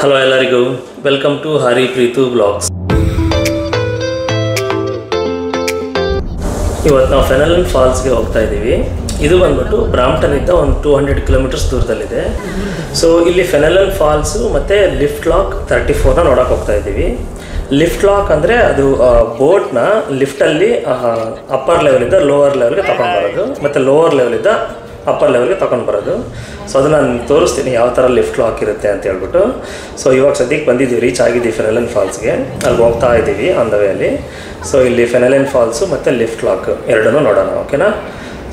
Hello ಎಲ್ಲರಿಗೂ welcome to Hari Preethu blogs. ಇವತ್ತು ನಾವು ಫೆನಲನ್ ಫಾಲ್ಸ್ಗೆ ಹೋಗ್ತಾ ಇದ್ದೀವಿ. ಇದು ಬಂದ್ಬಿಟ್ಟು ಬ್ರಾಂಪ್ಟನ್ನಿಂದ ಒಂದು 200 ಕಿಲೋಮೀಟರ್ಸ್ ದೂರದಲ್ಲಿದೆ. ಸೊ ಇಲ್ಲಿ ಫೆನಲನ್ ಫಾಲ್ಸು ಮತ್ತು ಲಿಫ್ಟ್ ಲಾಕ್ 34ನ ನೋಡೋಕೆ ಹೋಗ್ತಾ ಇದ್ದೀವಿ. ಲಿಫ್ಟ್ ಲಾಕ್ ಅಂದರೆ ಅದು ಬೋಟ್ನ ಲಿಫ್ಟಲ್ಲಿ ಅಪ್ಪರ್ ಲೆವೆಲಿಂದ ಲೋವರ್ ಲೆವೆಲ್ಗೆ ತಗೊಂಡು ಬರೋದು ಮತ್ತು ಲೋವರ್ ಲೆವೆಲಿಂದ ಅಪ್ಪರ್ ಲೆವೆಲ್ಗೆ ತಗೊಂಡು ಬರೋದು. ಸೊ ಅದನ್ನು ನಾನು ತೋರಿಸ್ತೀನಿ ಯಾವ ಥರ ಲಿಫ್ಟ್ ಲಾಕ್ ಇರುತ್ತೆ ಅಂತ ಹೇಳ್ಬಿಟ್ಟು. ಸೊ ಇವಾಗ ಸದ್ಯಕ್ಕೆ ಬಂದಿದ್ದೀವಿ, ರೀಚ್ ಆಗಿದ್ದೀವಿ ಫೆನಲನ್ ಫಾಲ್ಸ್ಗೆ. ಅಲ್ಲಿ ಹೋಗ್ತಾ ಇದ್ದೀವಿ ಆನ್ ದ ವೇಯಲ್ಲಿ. ಸೊ ಇಲ್ಲಿ ಫೆನಲನ್ ಫಾಲ್ಸು ಮತ್ತು ಲಿಫ್ಟ್ ಲಾಕ್ ಎರಡನ್ನೂ ನೋಡೋಣ, ಓಕೆನಾ?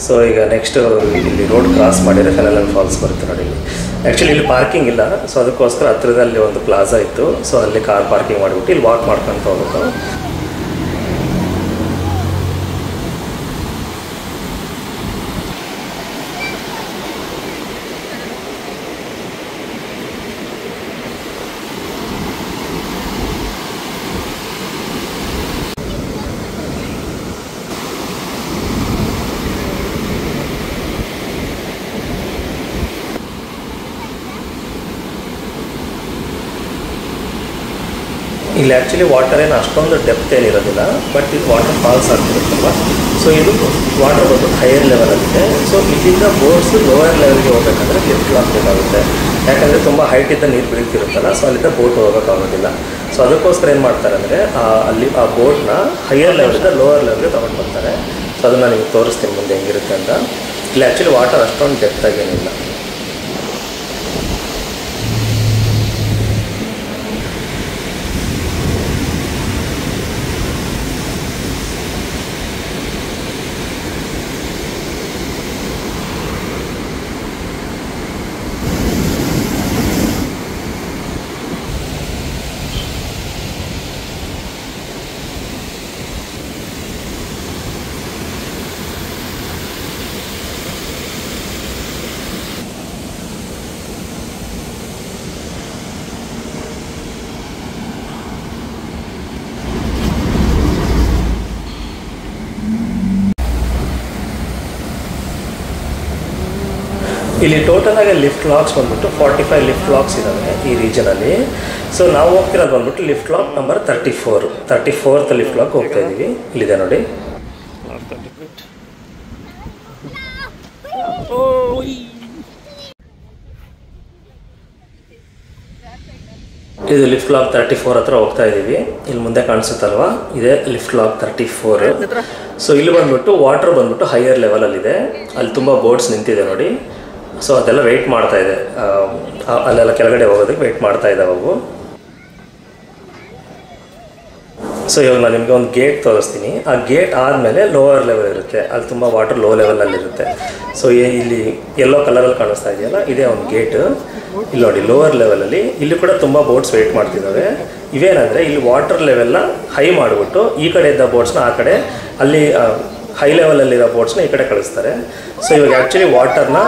ಸೊ ಈಗ ನೆಕ್ಸ್ಟು ಇಲ್ಲಿ ರೋಡ್ ಕ್ರಾಸ್ ಮಾಡಿದರೆ ಫೆನಲನ್ ಫಾಲ್ಸ್ ಬರುತ್ತೆ ನೋಡಿ. ಇಲ್ಲಿ ಆ್ಯಕ್ಚುಲಿ ಇಲ್ಲಿ ಪಾರ್ಕಿಂಗ್ ಇಲ್ಲ, ಸೊ ಅದಕ್ಕೋಸ್ಕರ ಹತ್ತಿರದಲ್ಲಿ ಒಂದು ಪ್ಲಾಜಾ ಇತ್ತು. ಸೊ ಅಲ್ಲಿ ಕಾರ್ ಪಾರ್ಕಿಂಗ್ ಮಾಡಿಬಿಟ್ಟು ಇಲ್ಲಿ ವಾಕ್ ಮಾಡ್ಕೊತ ಹೋಗ್ಬೇಕು. ಇಲ್ಲಿ ಆ್ಯಕ್ಚುಲಿ ವಾಟರ್ ಏನು ಅಷ್ಟೊಂದು ಡೆಪ್ತ್ ಏನಿರೋದಿಲ್ಲ, ಬಟ್ ಇದು ವಾಟರ್ ಫಾಲ್ಸ್ ಆಗ್ತಿರುತ್ತಲ್ವ. ಸೊ ಇದು ವಾಟರ್ ಬಂದು ಹೈಯರ್ ಲೆವೆಲಲ್ಲಿದೆ. ಸೊ ಇಲ್ಲಿಂದ ಬೋಟ್ಸು ಲೋವರ್ ಲೆವೆಲ್ಗೆ ಹೋಗ್ಬೇಕಂದ್ರೆ ಲಿಫ್ಟ್ ಲಾಕ್ ಬೇಕಾಗುತ್ತೆ. ಯಾಕಂದರೆ ತುಂಬ ಹೈಟಿಂದ ನೀರು ಬೀಳ್ತಿರುತ್ತಲ್ಲ, ಸೊ ಅಲ್ಲಿಂದ ಬೋಟ್ ಹೋಗೋಕ್ಕಾಗೋದಿಲ್ಲ. ಸೊ ಅದಕ್ಕೋಸ್ಕರ ಏನು ಮಾಡ್ತಾರೆ ಅಂದರೆ ಅಲ್ಲಿ ಆ ಬೋಟ್ನ ಹೈಯರ್ ಲೆವೆಲಿಂದ ಲೋವರ್ ಲೆವೆಲ್ಗೆ ತೊಗೊಂಡು ಬರ್ತಾರೆ. ಸೊ ಅದನ್ನು ನಿಮ್ಗೆ ತೋರಿಸ್ತೀನಿ ಮುಂದೆ ಹೆಂಗಿರುತ್ತೆ ಅಂತ. ಇಲ್ಲಿ ಆ್ಯಕ್ಚುಲಿ ವಾಟರ್ ಅಷ್ಟೊಂದು ಡೆಪ್ತಾಗೇನಿಲ್ಲ. ಇಲ್ಲಿ ಟೋಟಲಾಗಿ ಲಿಫ್ಟ್ ಲಾಕ್ಸ್ ಬಂದ್ಬಿಟ್ಟು 45 ಲಿಫ್ಟ್ ಲಾಕ್ಸ್ ಇದ್ದಾವೆ ಈ ರೀಜನಲ್ಲಿ. ಸೊ ನಾವು ಹೋಗ್ತಿರೋದು ಬಂದ್ಬಿಟ್ಟು lift lock number 34th lift lock ಹೋಗ್ತಾ ಇದ್ದೀವಿ. ಇಲ್ಲಿದೆ ನೋಡಿ. ಇದು ಲಿಫ್ಟ್ ಲಾಕ್ 34 ಹತ್ರ ಹೋಗ್ತಾ ಇದ್ದೀವಿ. ಇಲ್ಲಿ ಮುಂದೆ ಕಾಣಿಸುತ್ತಲ್ವಾ, ಇದೆ ಲಿಫ್ಟ್ ಲಾಕ್ 34. ಸೊ ಇಲ್ಲಿ ಬಂದ್ಬಿಟ್ಟು ವಾಟರ್ ಬಂದ್ಬಿಟ್ಟು ಹೈಯರ್ ಲೆವೆಲಲ್ಲಿದೆ. ಅಲ್ಲಿ ತುಂಬ ಬೋಟ್ಸ್ ನಿಂತಿದೆ ನೋಡಿ. ಸೊ ಅದೆಲ್ಲ ವೆಯ್ಟ್ ಮಾಡ್ತಾ ಇದೆ, ಅಲ್ಲೆಲ್ಲ ಕೆಳಗಡೆ ಹೋಗೋದಕ್ಕೆ ವೆಯ್ಟ್ ಮಾಡ್ತಾ ಇದ್ದಾವೆ ಅವು. ಸೊ ಇವಾಗ ನಾನು ನಿಮಗೆ ಒಂದು ಗೇಟ್ ತೋರಿಸ್ತೀನಿ. ಆ ಗೇಟ್ ಆದಮೇಲೆ ಲೋವರ್ ಲೆವೆಲ್ ಇರುತ್ತೆ, ಅಲ್ಲಿ ತುಂಬ ವಾಟರ್ ಲೋ ಲೆವೆಲಲ್ಲಿರುತ್ತೆ. ಸೊ ಇಲ್ಲಿ ಯೆಲ್ಲೋ ಕಲರಲ್ಲಿ ಕಾಣಿಸ್ತಾ ಇದೆಯಲ್ಲ, ಇದೇ ಒಂದು ಗೇಟ್. ಇಲ್ಲಿ ನೋಡಿ ಲೋವರ್ ಲೆವೆಲಲ್ಲಿ ಇಲ್ಲಿ ಕೂಡ ತುಂಬ ಬೋಟ್ಸ್ ವೆಯ್ಟ್ ಮಾಡ್ತಿದ್ದಾವೆ. ಇವೇನಂದರೆ ಇಲ್ಲಿ ವಾಟರ್ ಲೆವೆಲ್ನ ಹೈ ಮಾಡಿಬಿಟ್ಟು ಈ ಕಡೆ ಇದ್ದ ಬೋಟ್ಸ್ನ ಆ ಕಡೆ, ಅಲ್ಲಿ ಹೈ ಲೆವೆಲಲ್ಲಿರೋ ಬೋಟ್ಸ್ನ ಈ ಕಡೆ ಕಳಿಸ್ತಾರೆ. ಸೊ ಇವಾಗ ಆ್ಯಕ್ಚುಲಿ ವಾಟರ್ನ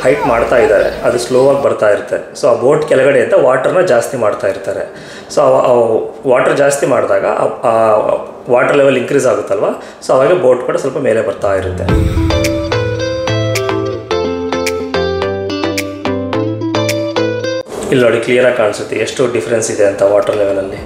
ಹೈಟ್ ಮಾಡ್ತಾ ಇದ್ದಾರೆ, ಅದು ಸ್ಲೋವಾಗಿ ಬರ್ತಾ ಇರುತ್ತೆ. ಸೊ ಆ ಬೋಟ್ ಕೆಳಗಡೆ ಅಂತ ವಾಟರ್ನ ಜಾಸ್ತಿ ಮಾಡ್ತಾ ಇರ್ತಾರೆ. ಸೊ ವಾಟರ್ ಜಾಸ್ತಿ ಮಾಡಿದಾಗ ಆ ವಾಟರ್ ಲೆವೆಲ್ ಇನ್ಕ್ರೀಸ್ ಆಗುತ್ತಲ್ವ, ಸೊ ಅವಾಗ ಬೋಟ್ ಕೂಡ ಸ್ವಲ್ಪ ಮೇಲೆ ಬರ್ತಾ ಇರುತ್ತೆ. ಇಲ್ಲಿ ನೋಡಿ ಕ್ಲಿಯರಾಗಿ ಕಾಣಿಸುತ್ತೆ ಎಷ್ಟು ಡಿಫ್ರೆನ್ಸ್ ಇದೆ ಅಂತ ವಾಟರ್ ಲೆವೆಲಲ್ಲಿ.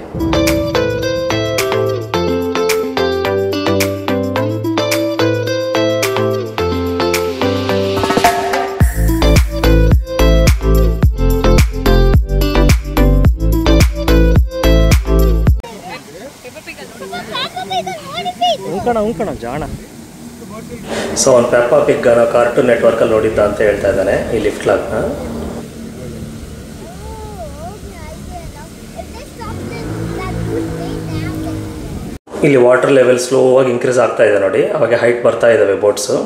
ಉಂಕಣ ಜಾಣ. ಸೊ ಒಂದು ಪೆಪ್ಪಾ ಪಿಗ್ ಕಾರ್ಟೂನ್ ನೆಟ್ವರ್ಕಲ್ಲಿ ನೋಡಿದ್ದ ಅಂತ ಹೇಳ್ತಾ ಇದ್ದಾನೆ ಈ ಲಿಫ್ಟ್ ಲಾಕ್ನ. ಇಲ್ಲಿ ವಾಟರ್ ಲೆವೆಲ್ ಸ್ಲೋ ಆಗಿ ಇನ್ಕ್ರೀಸ್ ಆಗ್ತಾ ಇದೆ ನೋಡಿ, ಅವಾಗ ಹೈಟ್ ಬರ್ತಾ ಇದ್ದಾವೆ boats.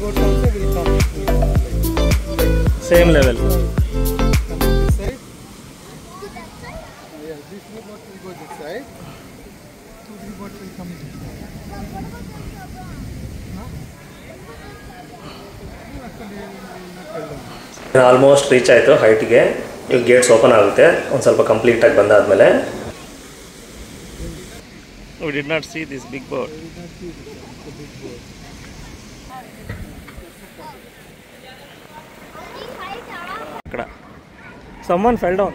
boats also will come. Same level. Almost reach ಆಯಿತು ಹೈಟ್ಗೆ. ಇವಾಗ ಗೇಟ್ಸ್ ಓಪನ್ ಆಗುತ್ತೆ ಒಂದು ಸ್ವಲ್ಪ ಕಂಪ್ಲೀಟಾಗಿ ಬಂದಾದಮೇಲೆ. We did not see this big boat. Someone fell down.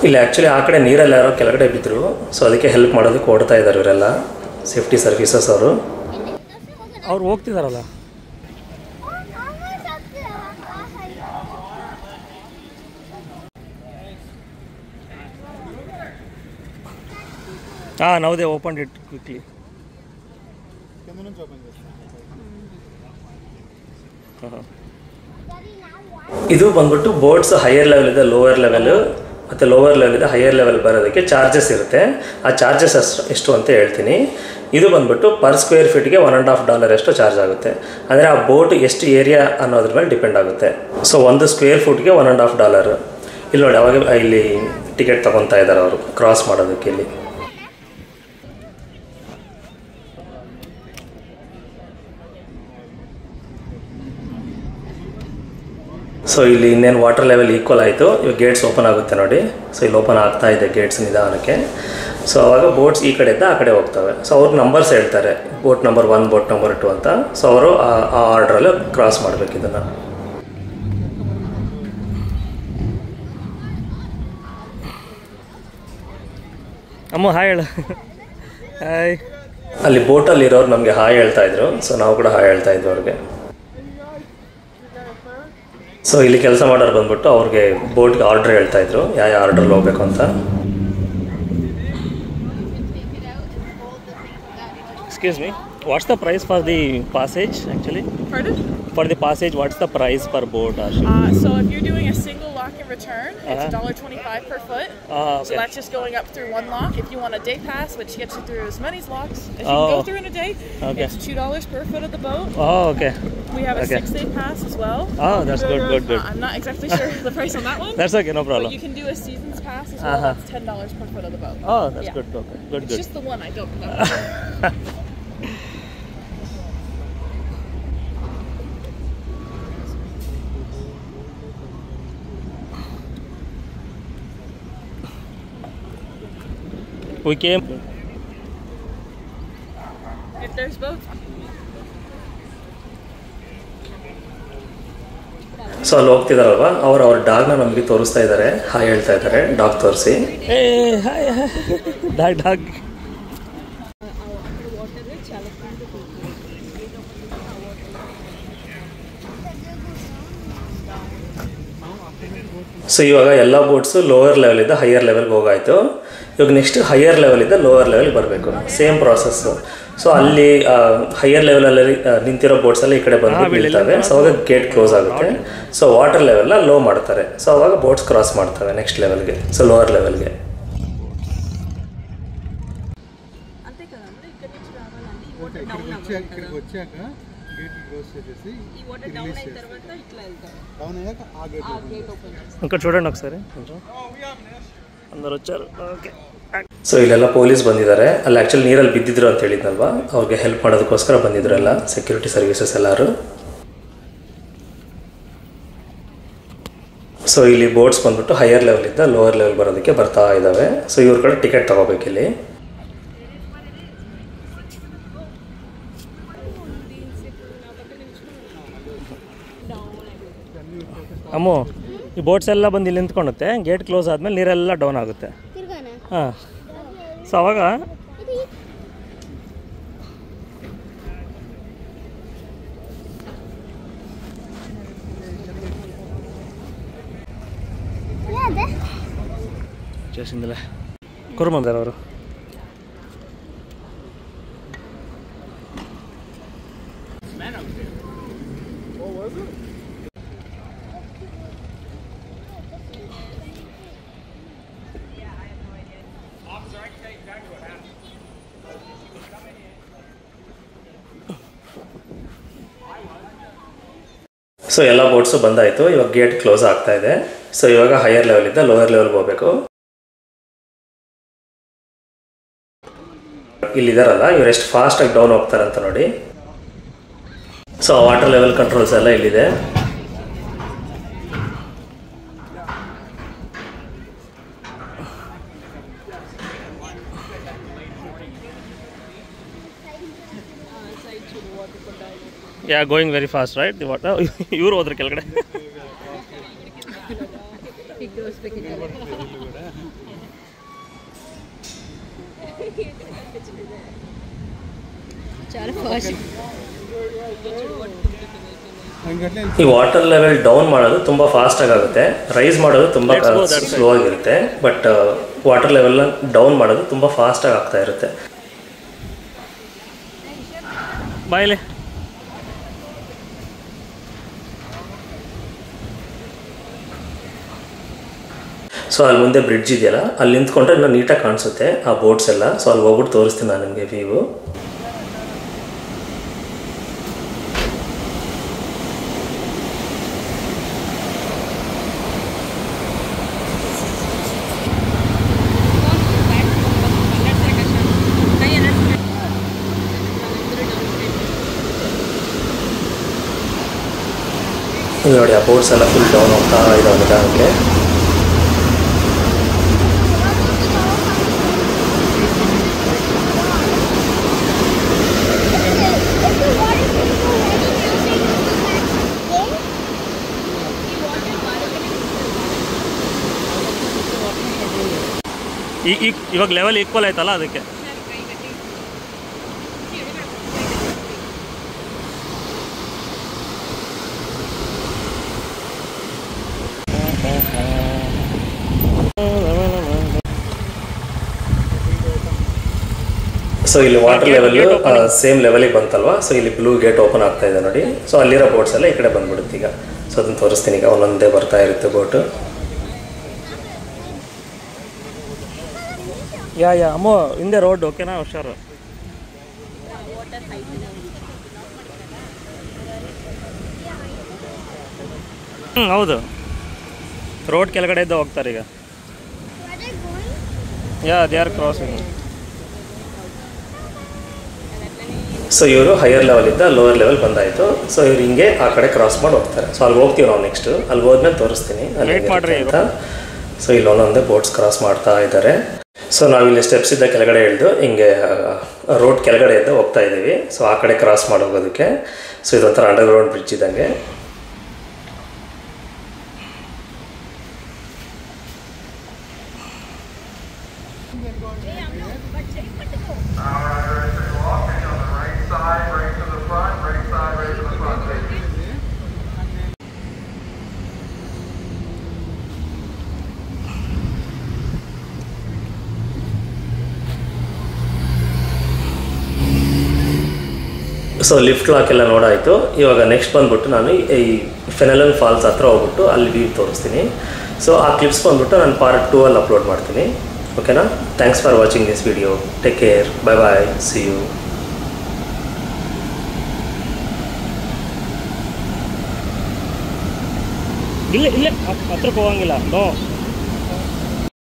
ಇಲ್ಲಿ ಆ್ಯಕ್ಚುಲಿ ಆ ಕಡೆ ನೀರಲ್ಲಿ ಯಾರೋ ಕೆಳಗಡೆ ಬಿದ್ದರು, ಸೊ ಅದಕ್ಕೆ ಹೆಲ್ಪ್ ಮಾಡೋದಕ್ಕೆ ಓಡ್ತಾ ಇದ್ದಾರೆ ಇವರೆಲ್ಲ ಸೇಫ್ಟಿ ಸರ್ವಿಸಸ್ ಅವರು. ಅವ್ರು ಹೋಗ್ತಿದಾರಲ್ಲ. now they opened it quickly. ಇದು ಬಂದ್ಬಿಟ್ಟು ಬೋಟ್ಸ್ ಹೈಯರ್ ಲೆವೆಲ್ ಇದೆ, ಲೋವರ್ ಲೆವೆಲ್, ಮತ್ತು ಲೋವರ್ ಲೆವೆಲ್ ಇದೆ, ಹೈಯರ್ ಲೆವೆಲ್ ಬರೋದಕ್ಕೆ ಚಾರ್ಜಸ್ ಇರುತ್ತೆ. ಆ ಚಾರ್ಜಸ್ ಎಷ್ಟು ಅಂತ ಹೇಳ್ತೀನಿ. ಇದು ಬಂದ್ಬಿಟ್ಟು ಪರ್ ಸ್ಕ್ವೇರ್ ಫೀಟ್ಗೆ $1.5 ಅಷ್ಟು ಚಾರ್ಜ್ ಆಗುತ್ತೆ. ಅಂದರೆ ಆ ಬೋಟ್ ಎಷ್ಟು ಏರಿಯಾ ಅನ್ನೋದ್ರ ಮೇಲೆ ಡಿಪೆಂಡ್ ಆಗುತ್ತೆ. ಸೊ ಒಂದು ಸ್ಕ್ವೇರ್ ಫುಟ್ಗೆ $1.5. ಇಲ್ಲಿ ನೋಡಿ ಅವಾಗ ಇಲ್ಲಿ ಟಿಕೆಟ್ ತೊಗೊತಾ ಇದ್ದಾರೆ ಅವರು ಕ್ರಾಸ್ ಮಾಡೋದಕ್ಕೆ. ಇಲ್ಲಿ ಸೊ ಇಲ್ಲಿ ಇನ್ನೇನು ವಾಟರ್ ಲೆವೆಲ್ ಈಕ್ವಲ್ ಆಯಿತು. ಇವಾಗ ಗೇಟ್ಸ್ ಓಪನ್ ಆಗುತ್ತೆ ನೋಡಿ. ಸೊ ಇಲ್ಲಿ ಓಪನ್ ಆಗ್ತಾ ಇದೆ ಗೇಟ್ಸ್ ನಿಧಾನಕ್ಕೆ. ಸೊ ಆವಾಗ ಬೋಟ್ಸ್ ಈ ಕಡೆಯಿಂದ ಆ ಕಡೆ ಹೋಗ್ತವೆ. ಸೊ ಅವ್ರು ನಂಬರ್ಸ್ ಹೇಳ್ತಾರೆ, ಬೋಟ್ ನಂಬರ್ 1, ಬೋಟ್ ನಂಬರ್ 2 ಅಂತ. ಸೊ ಅವರು ಆ ಆರ್ಡ್ರಲ್ಲಿ ಕ್ರಾಸ್ ಮಾಡಬೇಕು ಇದನ್ನು. ಅಮ್ಮ ಹಾಯ್ ಹೇಳು. ಹಾಯ್. ಅಲ್ಲಿ ಬೋಟಲ್ಲಿ ಇರೋರು ನಮಗೆ ಹಾಯ್ ಹೇಳ್ತಾ ಇದ್ರು. ಸೊ ನಾವು ಕೂಡ ಹಾಯ್ ಹೇಳ್ತಾ ಇದ್ವಿ ಅವ್ರಿಗೆ. ಸೊ ಇಲ್ಲಿ ಕೆಲಸ ಮಾಡೋರು ಬಂದ್ಬಿಟ್ಟು ಅವ್ರಿಗೆ ಬೋಟ್ಗೆ ಆರ್ಡ್ರ್ ಹೇಳ್ತಾಯಿದ್ರು, ಯಾವ ಆರ್ಡ್ರಲ್ಲಿ ಹೋಗಬೇಕು ಅಂತ. Excuse me, what's the price for the passage actually? For the passage, what's the price per boat? So if you're doing a single lock and return, it's $1.25 per foot. Okay. So that's just going up through one lock. If you want a day pass, which gets you through as many locks as you can go through in a day, it's $2 per foot of the boat. Oh, okay. We have a 6-day pass as well. Oh, that's good. I'm not exactly sure the price on that one. That's okay, no problem. But you can do a season's pass as well. That's $10 per foot of the boat. Oh, that's good. Okay, good. It's just the one I don't know. We came. If there's boats. So ಅಲ್ಲಿ ಹೋಗ್ತಿದಾರಲ್ವ, ಅವ್ರ ಡಾಗ್ನ ನಮಗೆ ತೋರಿಸ್ತಾ ಇದ್ದಾರೆ, hi ಹೇಳ್ತಾ ಇದ್ದಾರೆ. Dog ತೋರಿಸಿ. Dog. So ಇವಾಗ ಎಲ್ಲ ಬೋಟ್ಸು ಲೋವರ್ ಲೆವೆಲಿಂದ ಹೈಯರ್ ಲೆವೆಲ್ಗೆ ಹೋಗಾಯಿತು. ಇವಾಗ ನೆಕ್ಸ್ಟ್ ಹೈಯರ್ ಲೆವೆಲಿಂದ ಲೋವರ್ ಲೆವೆಲ್ಗೆ ಬರಬೇಕು, ಸೇಮ್ ಪ್ರಾಸೆಸ್ಸು. ಸೊ ಅಲ್ಲಿ ಹೈಯರ್ ಲೆವೆಲಲ್ಲಿ ನಿಂತಿರೋ ಬೋಟ್ಸೆಲ್ಲ ಈ ಕಡೆ ಬಂದು ಬೀಳ್ತವೆ. ಸೊ ಅವಾಗ ಗೇಟ್ ಕ್ಲೋಸ್ ಆಗುತ್ತೆ. ಸೊ ವಾಟರ್ ಲೆವೆಲ್ನ ಲೋ ಮಾಡ್ತಾರೆ. ಸೊ ಅವಾಗ ಬೋಟ್ಸ್ ಕ್ರಾಸ್ ಮಾಡ್ತವೆ నెక్స్ట్ ಲೆವೆಲ್ಗೆ, సో లోవర్ లెవెల్ಗೆ. ఇంకా చూడండి ఒకసారి అందరు వచ్చారు. ఓకే. ಸೊ ಇಲ್ಲೆಲ್ಲ ಪೊಲೀಸ್ ಬಂದಿದ್ದಾರೆ. ಅಲ್ಲಿ ಆ್ಯಕ್ಚುಲಿ ನೀರಲ್ಲಿ ಬಿದ್ದಿದ್ರು ಅಂತ ಹೇಳಿದ್ನಲ್ವಾ, ಅವ್ರಿಗೆ ಹೆಲ್ಪ್ ಮಾಡೋದಕ್ಕೋಸ್ಕರ ಬಂದಿದ್ರು ಎಲ್ಲ ಸೆಕ್ಯೂರಿಟಿ ಸರ್ವಿಸಸ್ ಎಲ್ಲರೂ. ಸೊ ಇಲ್ಲಿ ಬೋಟ್ಸ್ ಬಂದ್ಬಿಟ್ಟು ಹೈಯರ್ ಲೆವೆಲಿಂದ ಲೋವರ್ ಲೆವೆಲ್ ಬರೋದಕ್ಕೆ ಬರ್ತಾ ಇದ್ದಾವೆ. ಸೊ ಇವ್ರ ಕಡೆ ಟಿಕೆಟ್ ತೊಗೋಬೇಕಿಲ್ಲಿ. ಅಮ್ಮು, ಈ ಬೋಟ್ಸ್ ಎಲ್ಲ ಬಂದು ಇಲ್ಲಿ ನಿಂತ್ಕೊಳ್ಳುತ್ತೆ. ಗೇಟ್ ಕ್ಲೋಸ್ ಆದಮೇಲೆ ನೀರೆಲ್ಲ ಡೌನ್ ಆಗುತ್ತೆ. ಹಾಂ. ಸೊ ಅವಾಗ చేసిందిలే కుర్మందరు ಅವರು. ಸೊ ಎಲ್ಲ ಬೋಟ್ಸು ಬಂದಾಯಿತು. ಇವಾಗ ಗೇಟ್ ಕ್ಲೋಸ್ ಆಗ್ತಾ ಇದೆ. ಸೊ ಇವಾಗ ಹೈಯರ್ ಲೆವೆಲಿಂದ ಲೋಯರ್ ಲೆವೆಲ್ಗೆ ಹೋಗಬೇಕು. ಇಲ್ಲಿದಾರಲ್ಲ ಇವ್ರು ಎಷ್ಟು ಫಾಸ್ಟಾಗಿ ಡೌನ್ ಹೋಗ್ತಾರಂತ ನೋಡಿ. ಸೊ ವಾಟರ್ ಲೆವೆಲ್ ಕಂಟ್ರೋಲ್ಸ್ ಎಲ್ಲ ಇಲ್ಲಿದೆ. Yeah, going very fast, right? The water. ಇವರು ಹೋದ್ರೆ ಕೆಳಗಡೆ. ಈ ವಾಟರ್ ಲೆವೆಲ್ ಡೌನ್ ಮಾಡೋದು ತುಂಬ ಫಾಸ್ಟಾಗಿ ಆಗುತ್ತೆ, ರೈಸ್ ಮಾಡೋದು ತುಂಬ ಸ್ಲೋ ಆಗಿರುತ್ತೆ. ಬಟ್ ವಾಟರ್ ಲೆವೆಲ್ನ ಡೌನ್ ಮಾಡೋದು ತುಂಬ ಫಾಸ್ಟಾಗಿ ಆಗ್ತಾ ಇರುತ್ತೆ. ಬಾಯ್ಲೆ ಸೊ ಅಲ್ಲಿ ಮುಂದೆ ಬ್ರಿಡ್ಜ್ ಇದೆಯಲ್ಲ, ಅಲ್ಲಿ ನಿಂತ್ಕೊಂಡ್ರೆ ಇನ್ನೂ ನೀಟಾಗಿ ಕಾಣಿಸುತ್ತೆ ಆ ಬೋಟ್ಸ್ ಎಲ್ಲ. ಸೊ ಅಲ್ಲಿ ಹೋಗ್ಬಿಟ್ಟು ತೋರಿಸ್ತೀನಿ ನಾನು ನಿಮಗೆ ವ್ಯೂ. ನೋಡಿ ಆ ಬೋಟ್ಸ್ ಎಲ್ಲ ಫುಲ್ ಡೌನ್ ಹೋಗ್ತಾ ಇದಾವೆ ನಿಧಾನಕ್ಕೆ. ಇವಾಗ ಲೆವೆಲ್ ಈಕ್ವಲ್ ಆಯ್ತಲ್ಲ ಅದಕ್ಕೆ. ಸೊ ಇಲ್ಲಿ ವಾಟರ್ ಲೆವೆಲ್ ಸೇಮ್ ಲೆವೆಲಿಗೆ ಬಂತಲ್ವಾ. ಸೊ ಇಲ್ಲಿ ಬ್ಲೂ ಗೇಟ್ ಓಪನ್ ಆಗ್ತಾ ಇದೆ ನೋಡಿ. ಸೊ ಅಲ್ಲಿರೋ ಬೋಟ್ಸ್ ಎಲ್ಲ ಈ ಕಡೆ ಬಂದ್ಬಿಡುತ್ತೆ ಈಗ. ಸೊ ಅದನ್ನು ತೋರಿಸ್ತೀನಿ ಈಗ. ಒಂದೊಂದೇ ಬರ್ತಾ ಇರುತ್ತೆ ಬೋಟು. ಯಾ ಅಮ್ಮೋ ಹಿಂದೆ ರೋಡ್ ಓಕೆನಾ? ಹುಷಾರು. ಹೌದು, ರೋಡ್ ಕೆಳಗಡೆ ಇದ್ದ ಹೋಗ್ತಾರೆ ಈಗ. Yeah they are crossing. So ಇವರು ಹೈಯರ್ ಲೆವೆಲಿಂದ ಲೋವರ್ ಲೆವೆಲ್ ಬಂದಾಯಿತು. ಸೊ ಇವ್ರು ಹಿಂಗೆ ಆ ಕಡೆ ಕ್ರಾಸ್ ಮಾಡಿ ಹೋಗ್ತಾರೆ. ಸೊ ಅಲ್ಲಿ ಹೋಗ್ತೀವಿ ನಾವು ನೆಕ್ಸ್ಟ್. ಅಲ್ಲಿ ಹೋದ್ಮೇಲೆ ತೋರಿಸ್ತೀನಿ ಅಲ್ಲಿ ಅಂತ. ಸೊ ಇಲ್ಲಿ ಒಂದೊಂದೇ ಬೋಟ್ಸ್ ಕ್ರಾಸ್ ಮಾಡ್ತಾ ಇದ್ದಾರೆ. ಸೊ ನಾವಿಲ್ಲಿ ಸ್ಟೆಪ್ಸ್ ಇದ್ದ ಕೆಳಗಡೆ ಇಳಿದು ಹಿಂಗೆ ರೋಡ್ ಕೆಳಗಡೆ ಇದ್ದ ಹೋಗ್ತಾ ಇದ್ದೀವಿ. ಸೊ ಆ ಕಡೆ ಕ್ರಾಸ್ ಮಾಡಿ ಹೋಗೋದಕ್ಕೆ. ಸೊ ಇದೊಂಥರ ಅಂಡರ್ಗ್ರೌಂಡ್ ಬ್ರಿಡ್ಜ್ ಇದ್ದಂಗೆ. ಸೊ ಲಿಫ್ಟ್ ಲಾಕ್ ಎಲ್ಲ ನೋಡಾಯಿತು. ಇವಾಗ ನೆಕ್ಸ್ಟ್ ಬಂದ್ಬಿಟ್ಟು ನಾನು ಈ ಫೆನಲನ್ ಫಾಲ್ಸ್ ಹತ್ರ ಹೋಗ್ಬಿಟ್ಟು ಅಲ್ಲಿ ವ್ಯೂ ತೋರಿಸ್ತೀನಿ. ಸೊ ಆ ಕ್ಲಿಪ್ಸ್ ಬಂದ್ಬಿಟ್ಟು ನಾನು ಪಾರ್ಟ್ 2 ಅಲ್ಲಿ ಅಪ್ಲೋಡ್ ಮಾಡ್ತೀನಿ. ಓಕೆನಾ? Thanks for watching this video. Take care. Bye bye. See you. ಇಲ್ಲೇ ಹತ್ರಕ್ಕೆ ಹೋಗಂಗಿಲ್ಲ. ನೋ.